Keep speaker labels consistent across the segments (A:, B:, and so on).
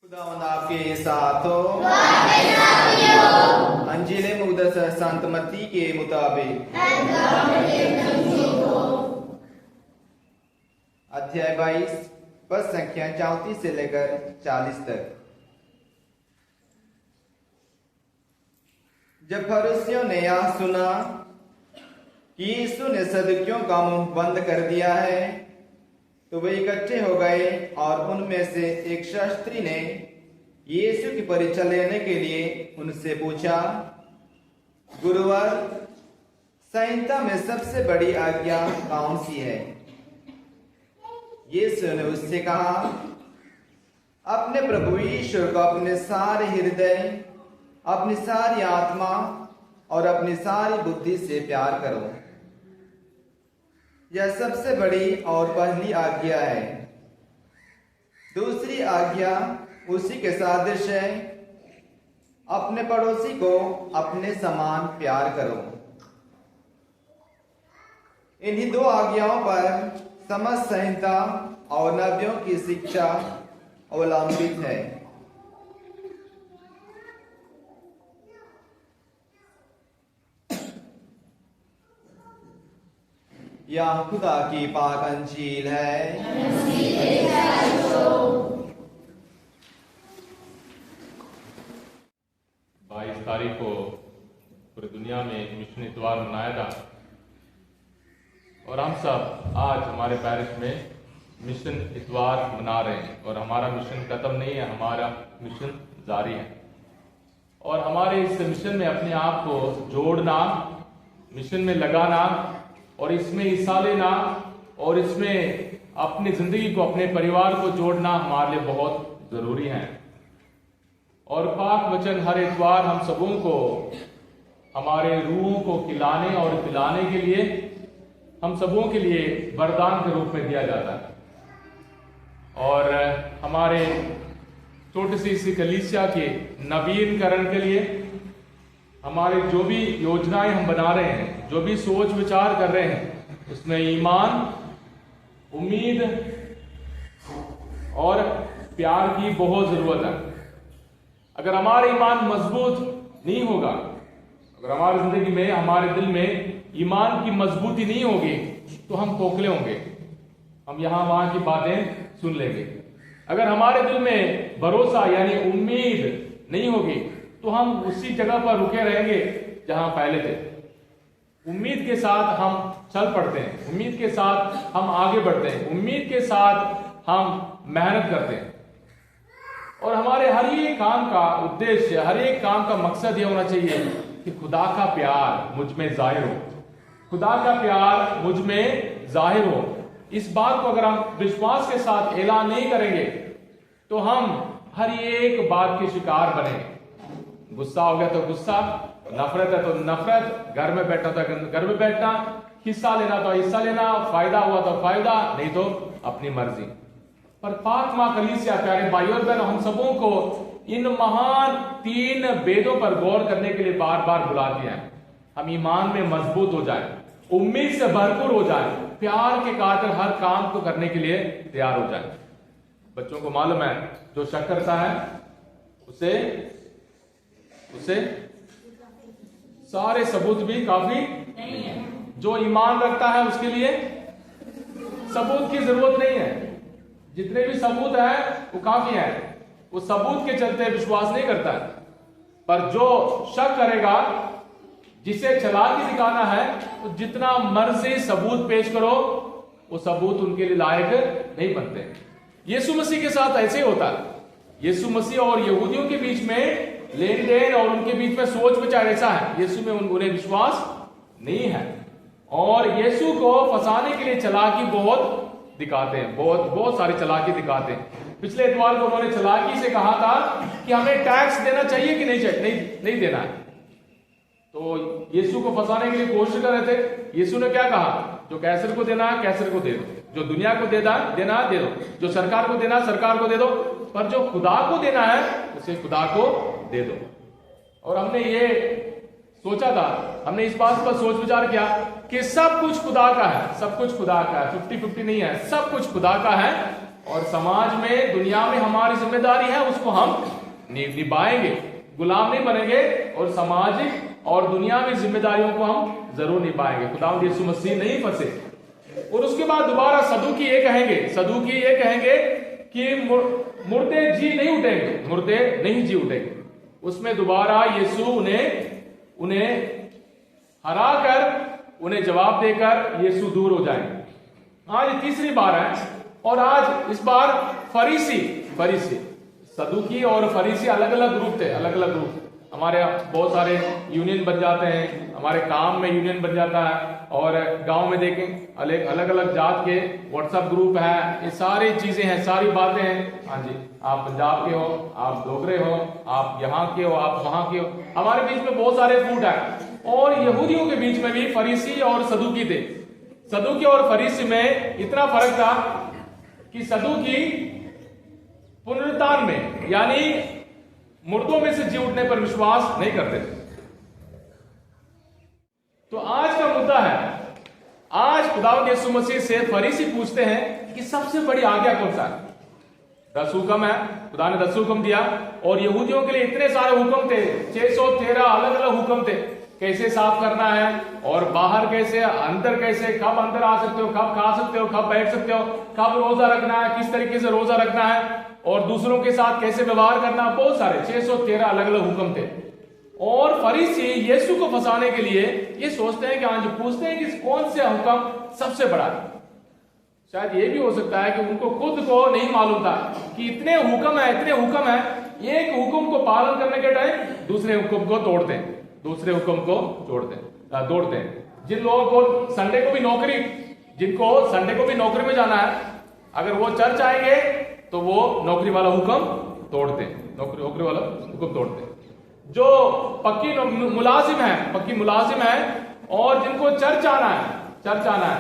A: खुदावंद आपके साथ हो। अंजील मुक़द्दस संत मत्ती के मुताबिक अध्याय 22 पद संख्या 34 से लेकर 40 तक। जब फरीसियों ने यह सुना कि यीशु ने सदूकियों का मुंह बंद कर दिया है, तो वे इकट्ठे हो गए और उनमें से एक शास्त्री ने यीशु की परीक्षा लेने के लिए उनसे पूछा, गुरुवर, संहिता में सबसे बड़ी आज्ञा कौन सी है? यीशु ने उससे कहा, अपने प्रभु ईश्वर को अपने सारे हृदय, अपनी सारी आत्मा और अपनी सारी बुद्धि से प्यार करो। यह सबसे बड़ी और पहली आज्ञा है। दूसरी आज्ञा उसी के सादृश है, अपने पड़ोसी को अपने समान प्यार करो। इन्हीं दो आज्ञाओं पर समस्त संहिता और नबियों की शिक्षा अवलंबित है। यह खुदा की पाक अंजील है।
B: 22 तारीख को पूरी दुनिया में मिशन इतवार मनाया था और हम सब आज हमारे पैरिश में मिशन इतवार मना रहे हैं। और हमारा मिशन खत्म नहीं है, हमारा मिशन जारी है। और हमारे इस मिशन में अपने आप को जोड़ना, मिशन में लगाना और इसमें हिस्सा लेना और इसमें अपनी जिंदगी को, अपने परिवार को जोड़ना हमारे लिए बहुत जरूरी है। और पाक वचन हर इतवार हम सबों को हमारे रूहों को खिलाने और पिलाने के लिए, हम सबों के लिए वरदान के रूप में दिया जाता है। और हमारे छोटी सी इस कलीसिया के नवीनकरण के लिए हमारे जो भी योजनाएं हम बना रहे हैं, जो भी सोच विचार कर रहे हैं, उसमें ईमान, उम्मीद और प्यार की बहुत जरूरत है। अगर हमारा ईमान मजबूत नहीं होगा, अगर हमारी जिंदगी में, हमारे दिल में ईमान की मजबूती नहीं होगी, तो हम खोखले होंगे, हम यहां वहां की बातें सुन लेंगे। अगर हमारे दिल में भरोसा यानी उम्मीद नहीं होगी, तो हम उसी जगह पर रुके रहेंगे जहां पहले थे। उम्मीद के साथ हम चल पड़ते हैं, उम्मीद के साथ हम आगे बढ़ते हैं, उम्मीद के साथ हम मेहनत करते हैं। और हमारे हर एक काम का उद्देश्य, हर एक काम का मकसद यह होना चाहिए कि खुदा का प्यार मुझ में जाहिर हो, खुदा का प्यार मुझ में जाहिर हो। इस बात को अगर हम विश्वास के साथ ऐलान नहीं करेंगे, तो हम हर एक बात के शिकार बनेंगे। गुस्सा हो गया तो गुस्सा, नफरत है तो नफरत, घर में बैठा तो घर में बैठना, हिस्सा लेना तो हिस्सा लेना, फायदा हुआ तो फायदा, नहीं तो अपनी मर्जी। पर पाक मां कलीसिया, प्यारे भाई और बहनों, हम सबों को इन महान 3 वेदों पर गौर करने के लिए बार बार बुलाती है। हम ईमान में मजबूत हो जाए, उम्मीद से भरपूर हो जाए, प्यार के खातिर हर काम को करने के लिए तैयार हो जाए। बच्चों को मालूम है, जो शक करता है उसे सारे सबूत भी काफी नहीं है। जो ईमान रखता है उसके लिए सबूत की जरूरत नहीं है। जितने भी सबूत है वो काफी है, वो सबूत के चलते विश्वास नहीं करता है। पर जो शक करेगा, जिसे चालाकी दिखाना है, तो जितना मर्जी सबूत पेश करो, वो सबूत उनके लिए लायक नहीं बनते। यीशु मसीह के साथ ऐसे ही होता है। यीशु मसीह और यहूदियों के बीच में लेन देन और उनके बीच में सोच विचार ऐसा है, यीशु में उन्हें विश्वास नहीं है। और यीशु को फंसाने के लिए चालाकी बहुत दिखाते हैं, बहुत सारी चालाकी दिखाते हैं। पिछले इतवार को उन्होंने चालाकी से कहा था कि हमें टैक्स देना चाहिए कि नहीं देना है। तो यीशु को फंसाने के लिए कोशिश कर रहे थे। यीशु ने क्या कहा? जो कैसर को देना है कैसर को दे दो, जो दुनिया को देना है दे दो, जो सरकार को देना है सरकार को दे दो, पर जो खुदा को देना है उसे खुदा को दे दो। और हमने ये सोचा था, हमने इस बात पर सोच विचार किया कि सब कुछ खुदा का है, सब कुछ खुदा का है, 50-50 नहीं है, सब कुछ खुदा का है। और समाज में, दुनिया में हमारी जिम्मेदारी है, उसको हम निभाएंगे। गुलाम नहीं बनेंगे और सामाजिक और दुनियावी जिम्मेदारियों को हम जरूर निभाएंगे। खुदावंद यीशु मसीह नहीं फंसे। और उसके बाद दोबारा सदूकी ये कहेंगे कि मुर्दे जी नहीं उठेंगे, मुर्दे नहीं जी उठेंगे। उसमें दोबारा यीशु उन्हें हरा कर, उन्हें जवाब देकर यीशु दूर हो जाएंगे। आज तीसरी बार है और आज इस बार फरीसी सदूकी और फरीसी अलग अलग ग्रुप थे, अलग अलग ग्रुप। हमारे बहुत सारे यूनियन बन जाते हैं, हमारे काम में यूनियन बन जाता है, और गांव में देखें अलग अलग जात के व्हाट्सएप ग्रुप है, ये सारी चीजें हैं, सारी बातें हैं। हाँ जी, आप पंजाब के हो, आप डोगरे हो, आप यहाँ के हो, आप वहां के हो। हमारे बीच में बहुत सारे फूट है। और यहूदियों के बीच में भी फरीसी और सदूकी थे। सदूकी और फरीसी में इतना फर्क था कि सदूकी पुनरुत्थान में, यानी मुर्दों में से जी उठने पर विश्वास नहीं करते थे। तो आज का मुद्दा है, आज खुदावंद यीशु मसीह से फरीसी पूछते हैं कि सबसे बड़ी आज्ञा कौन सा है? 10 हुक्म है, खुदा ने 10 हुक्म दिया, और यहूदियों के लिए इतने सारे हुक्म थे, 613 अलग अलग हुक्म थे। कैसे साफ करना है, और बाहर कैसे, अंदर कैसे, कब अंदर आ सकते हो, कब खा सकते हो, कब बैठ सकते हो, कब रोजा रखना है, किस तरीके से रोजा रखना है, और दूसरों के साथ कैसे व्यवहार करना। बहुत सारे 613 अलग अलग हुक्म थे। और फरीसी यीशु को फंसाने के लिए ये सोचते हैं कि आज पूछते हैं कि कौन से हुक्म सबसे बड़ा है। शायद ये भी हो सकता है कि उनको खुद को नहीं मालूम था कि इतने हुक्म है, एक हुक्म को पालन करने के टाइम दूसरे हुक्म को तोड़ते हैं, दूसरे हुक्म को तोड़ते हैं। जिन लोगों को संडे को भी नौकरी में जाना है, अगर वो चर्च आएंगे तो वो नौकरी वाला हुक्म तोड़ते हैं, नौकरी वाला हुक्म तोड़ते हैं। जो पक्की मुलाजिम है और जिनको चर्च आना है,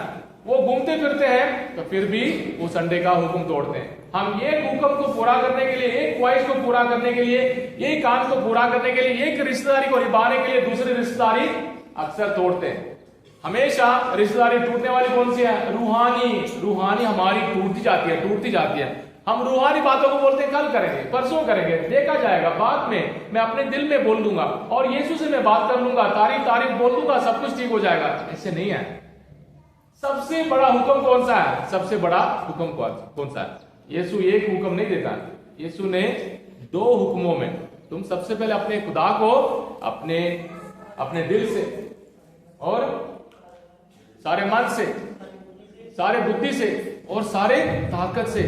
B: वो घूमते फिरते हैं तो फिर भी वो संडे का हुक्म तोड़ते हैं। हम एक हुक्म को पूरा करने के लिए, एक ख्वाहिश को पूरा करने के लिए, एक काम को पूरा करने के लिए, एक रिश्तेदारी को निभाने के लिए दूसरी रिश्तेदारी अक्सर तोड़ते हैं। हमेशा रिश्तेदारी टूटने वाली कौन सी है? रूहानी हमारी टूटती जाती है। हम रूहानी बातों को बोलते हैं कल करेंगे, परसों करेंगे, देखा जाएगा, बाद में मैं अपने दिल में बोल दूंगा और यीशु से मैं बात कर लूंगा, तारीफ बोल दूंगा, सब कुछ ठीक हो जाएगा। ऐसे नहीं है। सबसे बड़ा हुक्म कौन सा है? सबसे बड़ा हुक्म कौन सा है? यीशु एक हुक्म नहीं देता, यीशु ने 2 हुक्मों में, तुम सबसे पहले अपने खुदा को अपने दिल से और सारे मन से, सारे बुद्धि से और सारे ताकत से,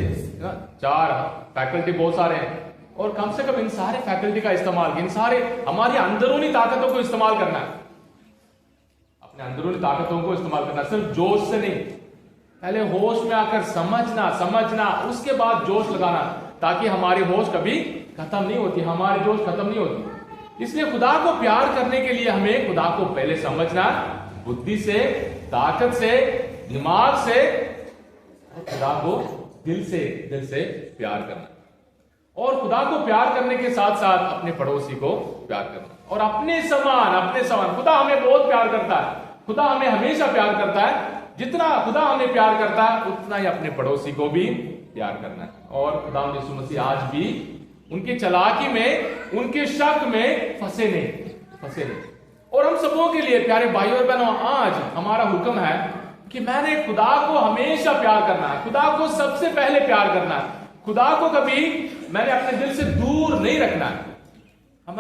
B: 4 फैकल्टी बहुत सारे हैं, और कम से कम इन सारे फैकल्टी का इस्तेमाल, इन सारे हमारी अंदरूनी ताकतों को इस्तेमाल करना है, अपने अंदरूनी ताकतों को इस्तेमाल करना, सिर्फ जोश से नहीं। पहले होश में आकर समझना, उसके बाद जोश लगाना, ताकि हमारी होश कभी खत्म नहीं होती, हमारी जोश खत्म नहीं होती। इसलिए खुदा को प्यार करने के लिए हमें खुदा को पहले समझना, बुद्धि से, ताकत से, दिमाग से, और खुदा को दिल से प्यार करना, और खुदा को प्यार करने के साथ साथ अपने पड़ोसी को प्यार करना, और अपने समान। खुदा हमें बहुत प्यार करता है, खुदा हमें हमेशा प्यार करता है। जितना खुदा हमें प्यार करता है उतना ही अपने पड़ोसी को भी प्यार करना है। और खुदा यीशु मसीह आज भी उनकी चालाकी में, उनके शक में फंसे नहीं। और हम सबों के लिए प्यारे भाइयों और बहनों, आज हमारा हुक्म है कि मैंने खुदा को हमेशा प्यार करना है, खुदा को सबसे पहले प्यार करना है, खुदा को कभी मैंने अपने दिल से दूर नहीं रखना है।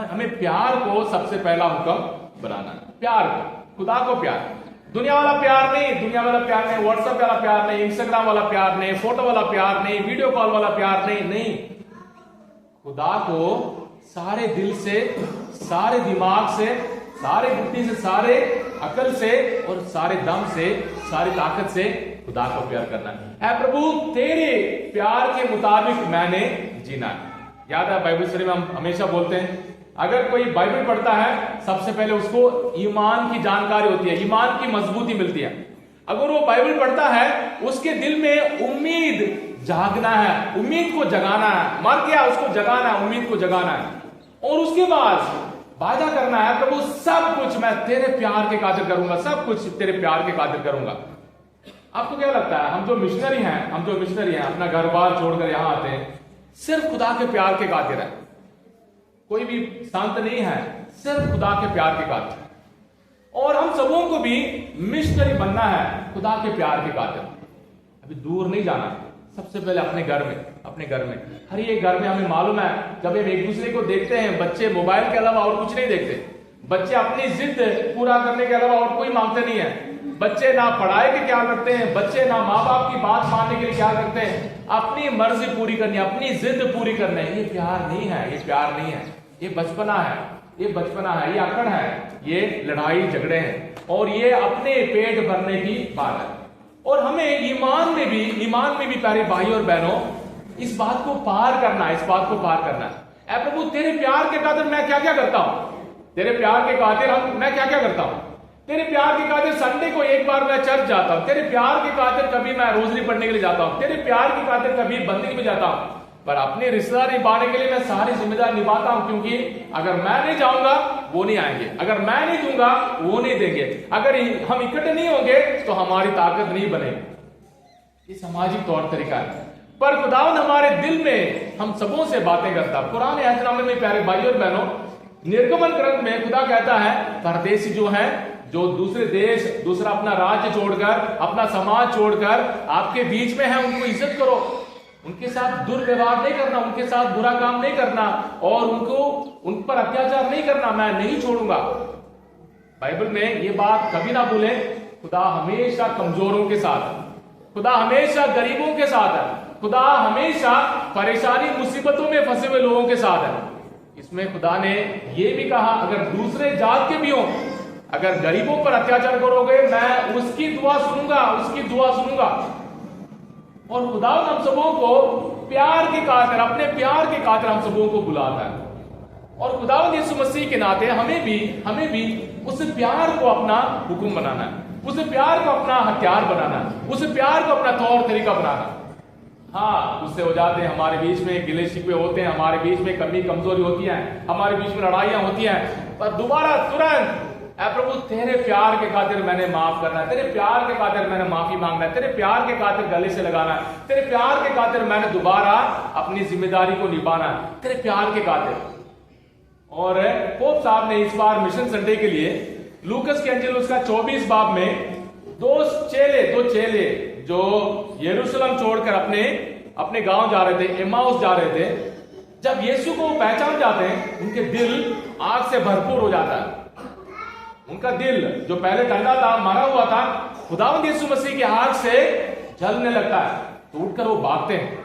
B: हमें प्यार को सबसे पहला हुक्म बनाना है। प्यार को, खुदा को प्यार, दुनिया वाला प्यार नहीं, व्हाट्सएप वाला प्यार नहीं, इंस्टाग्राम वाला प्यार नहीं, फोटो वाला प्यार नहीं, वीडियो कॉल वाला प्यार नहीं। खुदा को सारे दिल से, सारे दिमाग से, सारे बुद्धि से, सारे अकल से और सारे दम से, सारी ताकत से खुदा को प्यार करना है। प्रभु तेरे प्यार के मुताबिक मैंने जीना है। याद है बाइबल स्टडी में हम हमेशा बोलते हैं, अगर कोई बाइबल पढ़ता है सबसे पहले उसको ईमान की जानकारी होती है, ईमान की मजबूती मिलती है। अगर वो बाइबल पढ़ता है उसके दिल में उम्मीद जागना है, उम्मीद को जगाना है, मर गया उसको जगाना है, उम्मीद को जगाना है, और उसके बाद वादा करना है, प्रभु सब कुछ मैं तेरे प्यार के खातिर करूंगा, सब कुछ तेरे प्यार के खातिर करूंगा। आपको क्या लगता है, हम जो मिशनरी हैं अपना घर बार छोड़कर यहां आते हैं, सिर्फ खुदा के प्यार के खातिर है, कोई भी संत नहीं है, सिर्फ खुदा के प्यार के खातिर। और हम सबों को भी मिशनरी बनना है खुदा के प्यार के खातिर। अभी दूर नहीं जाना, सबसे पहले अपने घर में हर एक घर में हमें मालूम है, जब हम एक दूसरे को देखते हैं, बच्चे मोबाइल के अलावा और कुछ नहीं देखते, बच्चे अपनी जिद पूरा करने के अलावा और कोई मांगते नहीं है, बच्चे ना पढ़ाई के ख्याल रखते हैं, बच्चे ना माँ बाप की बात मानने के लिए ख्याल रखते हैं, अपनी मर्जी पूरी करनी, अपनी जिद पूरी करनी। ये प्यार नहीं है, ये प्यार नहीं है, ये बचपना है, ये अकड़ है, ये लड़ाई झगड़े हैं, और ये अपने पेट भरने की बात है। और हमें ईमान में भी प्यारे भाई और बहनों, इस बात को पार करना है, ऐ प्रभु तेरे प्यार के खातिर मैं क्या क्या करता हूं, तेरे प्यार के खातिर मैं क्या क्या करता हूं, तेरे प्यार के खातिर संडे को एक बार मैं चर्च जाता हूं, तेरे प्यार के खातिर कभी मैं रोजरी पढ़ने के लिए जाता हूं, तेरे प्यार के खातिर कभी बंदगी में जाता हूं, पर अपने रिश्तेदार निभाने के लिए मैं सारी जिम्मेदारी निभाता हूं, क्योंकि अगर मैं नहीं जाऊंगा वो नहीं आएंगे, अगर मैं नहीं दूंगा वो नहीं देंगे, अगर हम इकट्ठे नहीं होंगे तो हमारी ताकत नहीं बनेगी। ये सामाजिक तौर तरीका है, पर खुदावंद हमारे दिल में हम सबों से बातें करता। पुराने अहदनामे में प्यारे भाई और बहनों, निर्गमन ग्रंथ में खुदा कहता है, परदेसी जो है, जो दूसरे देश, दूसरा अपना राज्य छोड़कर, अपना समाज छोड़कर आपके बीच में है, उनको इज्जत करो, उनके साथ दुर्व्यवहार नहीं करना, उनके साथ बुरा काम नहीं करना, और उन पर अत्याचार नहीं करना, मैं नहीं छोड़ूंगा। बाइबल में ये बात कभी ना भूलें, खुदा हमेशा कमजोरों के साथ है, खुदा हमेशा गरीबों के साथ है, खुदा हमेशा परेशानी मुसीबतों में फंसे हुए लोगों के साथ है। इसमें खुदा ने ये भी कहा, अगर दूसरे जात के भी हो, अगर गरीबों पर अत्याचार करोगे, मैं उसकी दुआ सुनूंगा। और खुदा हम सबों को प्यार के खातिर, अपने प्यार के खातिर हम सबों को बुलाता है। और खुदावंद यीशु मसीह के नाते हमें भी उस प्यार को अपना हुक्म बनाना है, उस प्यार को अपना हथियार बनाना है, उस प्यार को अपना तौर तरीका बनाना। हाँ, उससे हो जाते हैं, हमारे बीच में गिले शिकवे होते हैं, हमारे बीच में कमी कमजोरी होती है, हमारे बीच में लड़ाइयां होती हैं, पर दोबारा तुरंत, ऐ प्रभु तेरे प्यार के खातिर मैंने माफ करना है, तेरे प्यार के खातिर मैंने माफी मांगना है, तेरे प्यार के खातिर गले से लगाना है, तेरे प्यार के खातिर मैंने दोबारा अपनी जिम्मेदारी को निभाना है, तेरे प्यार के खातिर। और पोप साहब ने इस बार मिशन संडे के लिए लूकस के अंजिल उसका 24 बाब में दो चेले जो यरूशलेम छोड़कर अपने गांव जा रहे थे, एम्माउस जा रहे थे, जब यीशु को पहचान जाते हैं, उनके दिल आग से भरपूर हो जाता है। उनका दिल जो पहले ठंडा था, मरा हुआ था, खुदावंद यीशु मसीह के आग से जलने लगता है, तो उठकर वो भागते हैं।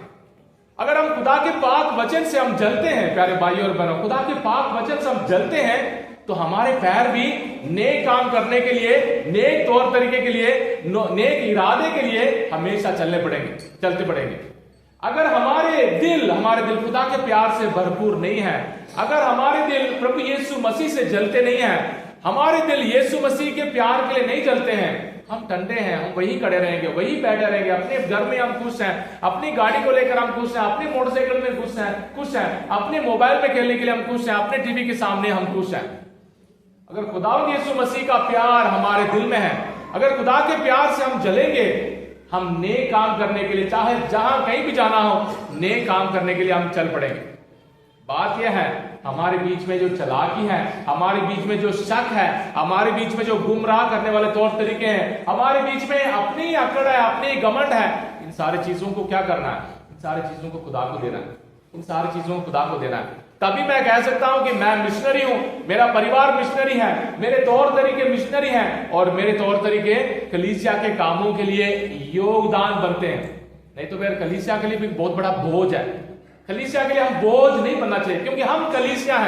B: अगर हम खुदा के पाक वचन से हम जलते हैं प्यारे भाई और बहनों, खुदा के पाक वचन से हम जलते हैं, तो हमारे पैर भी नेक काम करने के लिए, नेक तौर तरीके के लिए, नेक इरादे के लिए हमेशा चलते पड़ेंगे। अगर हमारे दिल खुदा के प्यार से भरपूर नहीं है, अगर हमारे दिल प्रभु यीशु मसीह से जलते नहीं है, हमारे दिल यीशु मसीह के प्यार के लिए नहीं जलते हैं, हम ठंडे हैं, हम वही खड़े रहेंगे, वही बैठे रहेंगे, अपने घर में हम खुश हैं, अपनी गाड़ी को लेकर हम खुश हैं, अपनी मोटरसाइकिल में खुश हैं, अपने मोबाइल पे खेलने के लिए हम खुश हैं, अपने टीवी के सामने हम खुश हैं। अगर खुदावंद यीशु मसीह का प्यार हमारे दिल में है, अगर खुदा के प्यार से हम जलेंगे, हम नेक काम करने के लिए, चाहे जहां कहीं भी जाना हो, नेक काम करने के लिए हम चल पड़ेंगे। बात यह है, हमारे बीच में जो चालाकी है, हमारे बीच में जो शक है, हमारे बीच में जो गुमराह करने वाले तौर तरीके हैं, हमारे बीच में अपनी अकड़ है, अपनी घमंड है, इन सारी चीजों को क्या करना है? इन सारी चीजों को खुदा को देना है, इन सारी चीजों को खुदा को देना है। तभी मैं कह सकता हूं कि मैं मिशनरी हूं, मेरा परिवार मिशनरी है, मेरे तौर तरीके मिशनरी हैं, और मेरे तौर तरीके कलीसिया के कामों के लिए योगदान बनते हैं। नहीं तो फिर कलीसिया के लिए भी बहुत बड़ा बोझ है। कलीसिया के लिए हम बोझ नहीं बनना चाहिए, क्योंकि हम कलीसिया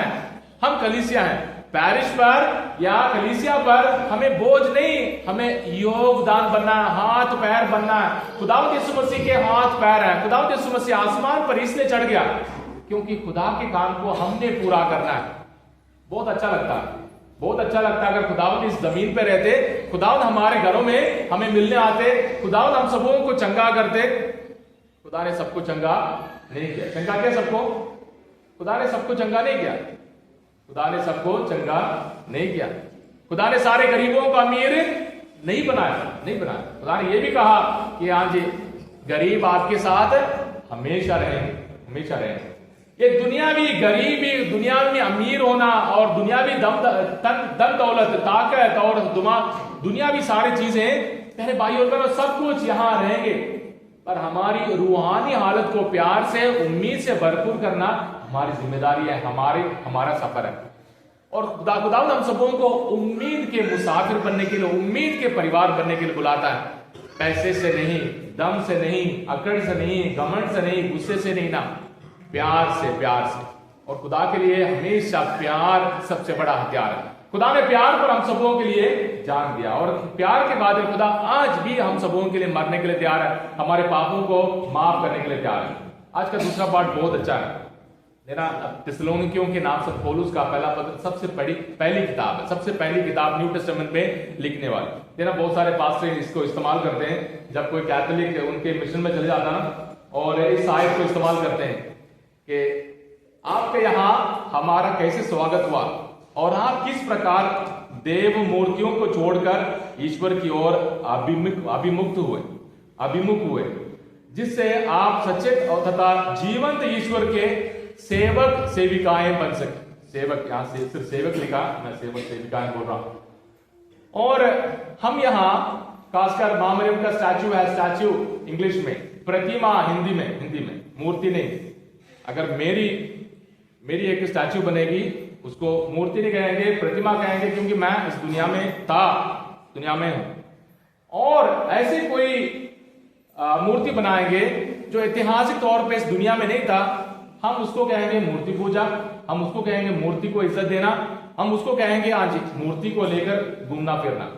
B: हैं। पैरिश पर या कलीसिया पर हमें बोझ नहीं, हमें योगदान बनना है, हाथ पैर बनना है। खुदावंद यीशु मसीह के हाथ पैर है। खुदावंद यीशु मसीह आसमान पर इसलिए चढ़ गया क्योंकि खुदा के काम को हमने पूरा करना है। बहुत अच्छा लगता अगर खुदावंद इस जमीन पे रहते, खुदावंद हमारे घरों में हमें मिलने आते, खुदावंद हम सबों को चंगा करते। खुदा ने सबको चंगा नहीं किया। चंगा किया सबको? खुदा ने सबको चंगा नहीं किया। खुदा ने सबको चंगा नहीं किया। खुदा ने सारे गरीबों को अमीर नहीं बनाया, नहीं बनाया। खुदा ने ये भी कहा कि हाँ जी, गरीब आपके साथ हमेशा रहेंगे, हमेशा रहेंगे। ये दुनियावी गरीबी, दुनियावी अमीर होना और दुनियावी धन दौलत, ताकत और दुनियावी सारी चीजें, पहले भाई और बहनों, सब कुछ यहाँ रहेंगे, पर हमारी रूहानी हालत को प्यार से, उम्मीद से भरपूर करना हमारी जिम्मेदारी है, हमारा सफर है। और खुदावंद हम सबों को उम्मीद के मुसाफिर बनने के लिए, उम्मीद के परिवार बनने के लिए बुलाता है। पैसे से नहीं, दम से नहीं, अकड़ से नहीं, घमंड से नहीं, गुस्से से नहीं, ना, प्यार से, प्यार से। और खुदा के लिए हमेशा प्यार सबसे बड़ा हथियार है। खुदा ने प्यार पर हम सबों के लिए जान दिया, और प्यार के बाद खुदा आज भी हम सबों के लिए मरने के लिए तैयार है, हमारे पापों को माफ करने के लिए तैयार है। आज का दूसरा पार्ट बहुत अच्छा है मेरा, थिस्सलुनीकियों के नाम से पौलुस का पहला पत्र सबसे पहली किताब है, सबसे पहली किताब न्यू टेस्टामेंट में लिखने वाली। देना बहुत सारे पास्टर इसको इस्तेमाल करते हैं, जब कोई कैथोलिक उनके मिशन में चले जाता ना, और इस आयत को इस्तेमाल करते हैं कि आपके यहाँ हमारा कैसे स्वागत हुआ और आप किस प्रकार देव मूर्तियों को छोड़कर ईश्वर की ओर अभिमुख हुए, जिससे आप सच्चे तथा जीवंत ईश्वर के सेवक सेविकाएं बन सके। सेवक, यहां से सिर्फ सेवक लिखा, मैं सेवक सेविकाएं बोल रहा हूं। और हम यहां खासकर मां मरियम का स्टैचू है, स्टैचू इंग्लिश में, प्रतिमा हिंदी में, मूर्ति नहीं। अगर मेरी एक स्टैचू बनेगी, उसको मूर्ति नहीं कहेंगे, प्रतिमा कहेंगे, क्योंकि मैं इस दुनिया में हूं। और ऐसे कोई मूर्ति बनाएंगे जो ऐतिहासिक तौर पे इस दुनिया में नहीं था, हम उसको कहेंगे मूर्ति पूजा, हम उसको कहेंगे मूर्ति को इज्जत देना, हम उसको कहेंगे आज मूर्ति को लेकर घूमना फिरना।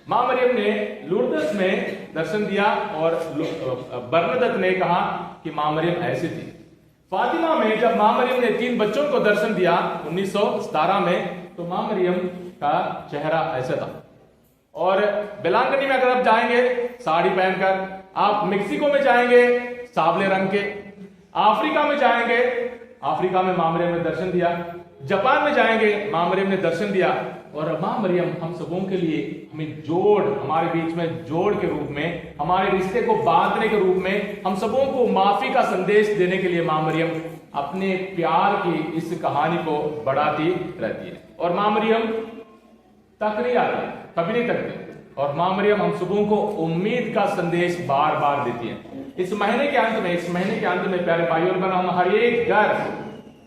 B: मां मरियम ने लुर्दस में दर्शन दिया, और बरनदत ने कहा कि मां मरियम ऐसी थी। फातिमा में जब मां मरियम ने 3 बच्चों को दर्शन दिया 1917 में, तो मां मरियम का चेहरा ऐसा था। और बेलांगनी में अगर आप जाएंगे साड़ी पहनकर, आप मेक्सिको में जाएंगे सावले रंग के, अफ्रीका में जाएंगे, अफ्रीका में मां मरियम ने दर्शन दिया, जापान में जाएंगे मां मरियम ने दर्शन दिया। और मां मरियम हम सबों के लिए हमें हमारे बीच में जोड़ के रूप में, हमारे रिश्ते को बांधने के रूप में, हम सबों को माफी का संदेश देने के लिए मां मरियम अपने प्यार की इस कहानी को बढ़ाती रहती है। और मां मरियम तक नहीं आती, कभी नहीं तकती। और मां मरियम हम सबों को उम्मीद का संदेश बार बार देती है। इस महीने के अंत में प्यारे भाइयों और बहनों, हम हर एक घर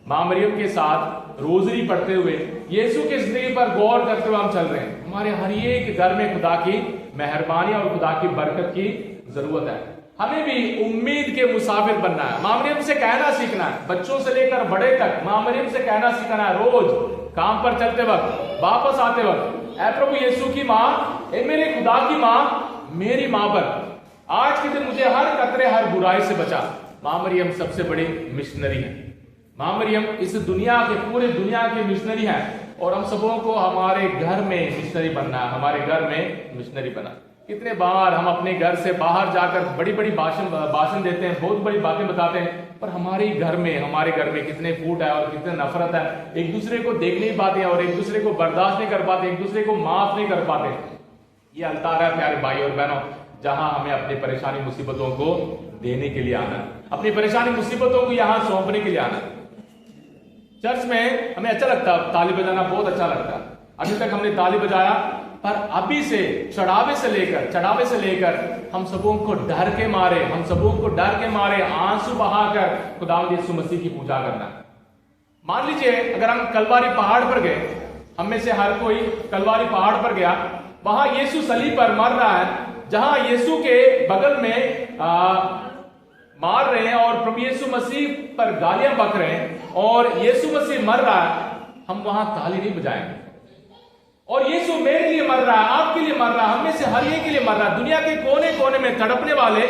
B: मां मरियम के साथ रोजरी पढ़ते हुए, यीशु की जिंदगी पर गौर करते हुए हम चल रहे हैं। हमारे हर एक घर में खुदा की मेहरबानी और खुदा की बरकत की जरूरत है। हमें भी उम्मीद के मुसाफिर बनना है, मां मरियम से कहना सीखना है, बच्चों से लेकर बड़े तक मां मरियम से कहना सीखना है। रोज काम पर चलते वक्त, वापस आते वक्त, ऐ प्रभु यीशु की मां, ए मेरे खुदा की मां, मेरी मां पर आज के दिन मुझे हर कतरे, हर बुराई से बचा। मां मरियम सबसे बड़ी मिशनरी है। मां मरियम इस दुनिया के, पूरे दुनिया की मिशनरी है। और हम सबों को हमारे घर में मिशनरी बनना है, हमारे घर में मिशनरी बना। कितने बार हम अपने घर से बाहर जाकर बड़ी बड़ी भाषण देते हैं, बहुत बड़ी बातें बताते हैं, पर हमारे घर में कितने फूट है और कितने नफरत है, एक दूसरे को देख नहीं पाते और एक दूसरे को बर्दाश्त नहीं कर पाते, एक दूसरे को माफ नहीं कर पाते। ये अल्तार है प्यारे भाई और बहनों, जहां हमें अपनी परेशानी मुसीबतों को देने के लिए आना, अपनी परेशानी मुसीबतों को यहां सौंपने के लिए आना। चर्च में हमें अच्छा लगता, ताली बजाना बहुत अच्छा लगता। अभी तक हमने ताली बजाया, पर अभी से चढ़ावे से लेकर हम सबों को डर के मारे आंसू बहाकर खुदावंद यीशु मसीह की पूजा करना। मान लीजिए अगर हम कलवारी पहाड़ पर गए, हम में से हर कोई कलवारी पहाड़ पर गया, वहां यीशु सलीब पर मर रहा है, जहां यीशु के बगल में मार रहे हैं और प्रभु यीशु मसीह पर गालियां बक रहे हैं और यीशु मसीह मर रहा है, हम वहां ताली नहीं बजाएंगे। और यीशु मेरे लिए मर रहा है, आपके लिए मर रहा है, हम में से हर एक के लिए मर रहा है। दुनिया के कोने कोने में तड़पने वाले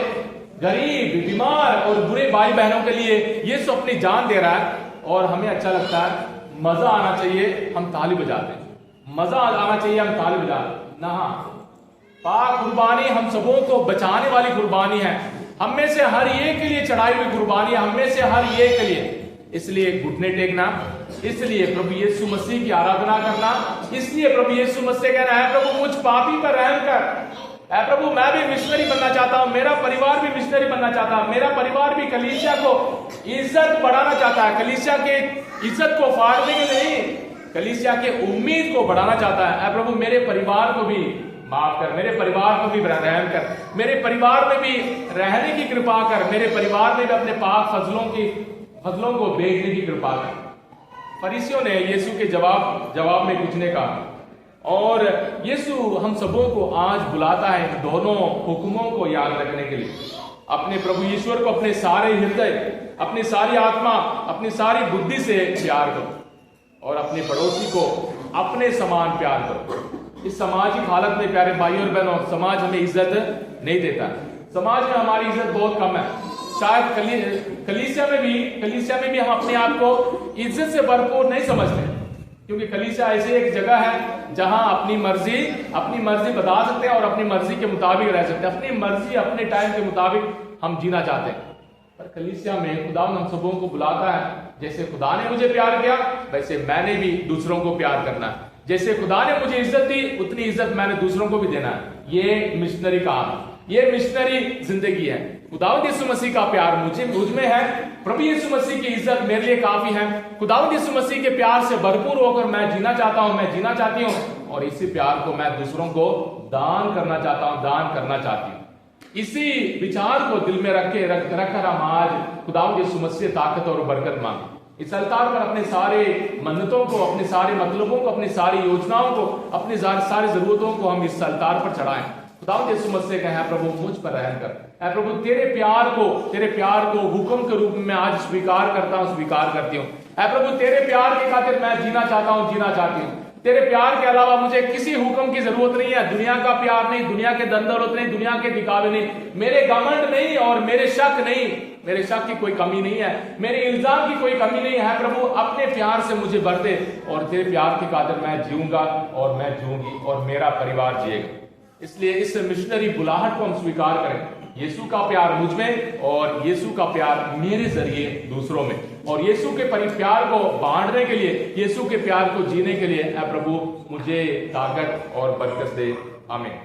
B: गरीब, बीमार और बुरे भाई बहनों के लिए यीशु अपनी जान दे रहा है। और हमें अच्छा लगता है, मजा आना चाहिए, हम ताली बजाते हैं, मजा आना चाहिए, हम ताली बजाते ना। पाक कुर्बानी हम सबों को बचाने वाली कुर्बानी है, हम में से हर एक के लिए चढ़ाई हुई कुर्बानी है, हम में से हर एक के लिए। इसलिए घुटने टेकना, इसलिए प्रभु यीशु मसीह की आराधना करना, इसलिए प्रभु यीशु मसीह कहना है प्रभु मुझ पापी पर रहम कर। ऐ प्रभु मैं भी मिशनरी बनना चाहता हूं, मेरा परिवार भी मिशनरी बनना चाहता है, मेरा परिवार भी कलीसिया को इज्जत बढ़ाना चाहता है, कलीसिया के इज्जत को फाड़ने के लिए नहीं, कलीसिया के उम्मीद को बढ़ाना चाहता है। ऐ प्रभु मेरे परिवार को भी माफ कर, मेरे परिवार को भी रहम कर, मेरे परिवार में भी रहने की कृपा कर, मेरे परिवार में भी अपने पाक फजलों को बेचने की कृपा कर। फरीसियों ने यीशु के जवाब में कुछ ने कहा, और यीशु हम सबों को आज बुलाता है दोनों हुक्मों को याद रखने के लिए। अपने प्रभु ईश्वर को अपने सारे हृदय, अपनी सारी आत्मा, अपनी सारी बुद्धि से प्यार करो, और अपने पड़ोसी को अपने समान प्यार करो। इस सामाजिक हालत में प्यारे भाई और बहनों, समाज हमें इज्जत नहीं देता, समाज में हमारी इज्जत बहुत कम है। शायद कलीसिया में भी हम अपने आप को इज्जत से भरपूर नहीं समझते, क्योंकि कलीसिया ऐसी एक जगह है जहां अपनी मर्जी बता सकते हैं और अपनी मर्जी के मुताबिक रह सकते हैं, अपनी मर्जी अपने टाइम के मुताबिक हम जीना चाहते हैं। पर कलीसिया में खुदा हम सबों को बुलाता है, जैसे खुदा ने मुझे प्यार किया वैसे मैंने भी दूसरों को प्यार करना है, जैसे खुदा ने मुझे इज्जत दी उतनी इज्जत मैंने दूसरों को भी देना है। ये मिशनरी काम, ये मिशनरी जिंदगी है। खुदावंद यीशु मसीह का प्यार मुझ में है, प्रभु यीशु मसीह की इज्जत मेरे लिए काफी है। खुदावंद यीशु मसीह के प्यार से भरपूर होकर मैं जीना चाहता हूं, मैं जीना चाहती हूं, और इसी प्यार को मैं दूसरों को दान करना चाहता हूं, दान करना चाहती हूं। इसी विचार को दिल में रखकर हम आज खुदावंद यीशु मसीह ताकत और बरकत मांगे। इस अल्तार पर अपने सारे मन्नतों को, अपने सारे मतलबों को, अपनी सारी योजनाओं को, अपनी सारी जरूरतों को हम इस अल्तार पर चढ़ाएं। खुदावंद यीशु मसीह कहे, प्रभु मुझ पर रहम कर। ऐ प्रभु तेरे प्यार को हुक्म के रूप में आज स्वीकार करती हूँ। ऐ प्रभु तेरे प्यार के खातिर मैं जीना चाहती हूँ। तेरे प्यार के अलावा मुझे किसी हुक्म की जरूरत नहीं है। दुनिया का प्यार नहीं, दुनिया के धन दौलत नहीं, दुनिया के दिखावे नहीं, मेरे घमंड नहीं और मेरे शक नहीं, मेरे शक की कोई कमी नहीं है, मेरे इल्जाम की कोई कमी नहीं है। प्रभु अपने प्यार से मुझे भर दे, और तेरे प्यार के खातिर मैं जीऊंगा और मैं जीऊंगी और मेरा परिवार जिएगा। इसलिए इस मिशनरी बुलाहट को हम स्वीकार करें, यीशु का प्यार मुझ में और यीशु का प्यार मेरे जरिए दूसरों में, और यीशु के प्यार को बांटने के लिए, यीशु के प्यार को जीने के लिए प्रभु मुझे ताकत और बरकत दे। आमीन।